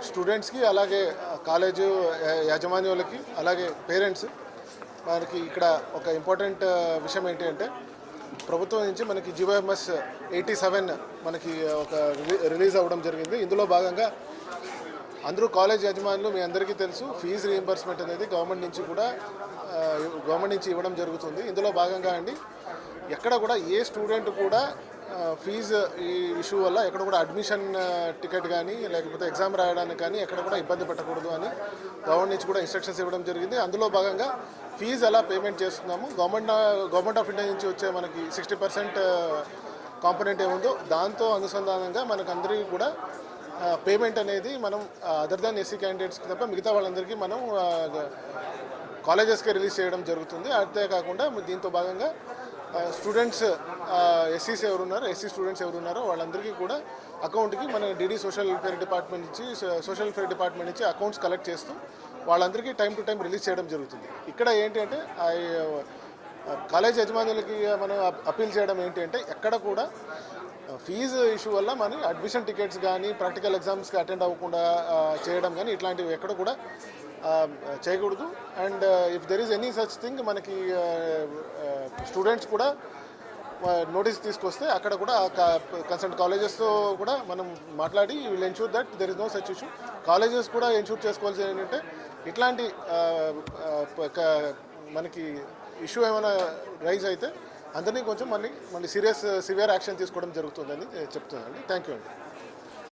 స్టూడెంట్స్కి అలాగే కాలేజు యాజమాన్యులకి అలాగే పేరెంట్స్ మనకి ఇక్కడ ఒక ఇంపార్టెంట్ విషయం ఏంటి అంటే ప్రభుత్వం నుంచి మనకి జిఓఎంఎస్ 87 మనకి ఒక రిలీజ్ అవ్వడం జరిగింది. ఇందులో భాగంగా అందరూ కాలేజ్ యజమానులు మీ అందరికీ తెలుసు ఫీజు రీయింబర్స్మెంట్ అనేది గవర్నమెంట్ నుంచి ఇవ్వడం జరుగుతుంది. ఇందులో భాగంగా అండి ఎక్కడ కూడా ఏ స్టూడెంట్ కూడా ఫీజు ఈ ఇష్యూ వల్ల ఎక్కడ కూడా అడ్మిషన్ టికెట్ కానీ లేకపోతే ఎగ్జామ్ రాయడానికి కానీ ఎక్కడ కూడా ఇబ్బంది పెట్టకూడదు అని గవర్నమెంట్ నుంచి కూడా ఇన్స్ట్రక్షన్స్ ఇవ్వడం జరిగింది. అందులో భాగంగా ఫీజు ఎలా పేమెంట్ చేస్తున్నాము గవర్నమెంట్ ఆఫ్ ఇండియా నుంచి వచ్చే మనకి 60% కాంపోనెంట్ ఏముందో దాంతో అనుసంధానంగా మనకు అందరికీ కూడా పేమెంట్ అనేది మనం అదర్ దాన్ ఎస్సీ క్యాండిడేట్స్కి తప్ప మిగతా వాళ్ళందరికీ మనం కాలేజెస్కే రిలీజ్ చేయడం జరుగుతుంది. అంతేకాకుండా దీంతో భాగంగా స్టూడెంట్స్ ఎస్సీ స్టూడెంట్స్ ఎవరున్నారో వాళ్ళందరికీ కూడా అకౌంట్కి మన డీడీ సోషల్ వెల్ఫేర్ డిపార్ట్మెంట్ నుంచి అకౌంట్స్ కలెక్ట్ చేస్తూ వాళ్ళందరికీ టైం టు టైం రిలీజ్ చేయడం జరుగుతుంది. ఇక్కడ ఏంటి అంటే కాలేజ్ యజమానులకి మనం అప్పీల్ చేయడం ఏంటి అంటే ఎక్కడ కూడా ఫీజు ఇష్యూ వల్ల మన అడ్మిషన్ టికెట్స్ కానీ ప్రాక్టికల్ ఎగ్జామ్స్కి అటెండ్ అవ్వకుండా చేయడం కానీ ఇట్లాంటివి ఎక్కడ కూడా చేయకూడదు. And if there is any such thing మనకి స్టూడెంట్స్ కూడా నోటీస్ తీసుకొస్తే అక్కడ కూడా కన్సర్న్ కాలేజెస్తో కూడా మనం మాట్లాడి will ensure that there is no such issue. Colleges కూడా ఎన్ష్యూర్ చేసుకోవాల్సింది ఏంటంటే ఇట్లాంటి మనకి ఇష్యూ ఏమైనా రైజ్ అయితే అందరినీ కొంచెం మళ్ళీ సివియర్ యాక్షన్ తీసుకోవడం జరుగుతుందని చెప్తున్నానండి. థ్యాంక్ యూ అండి.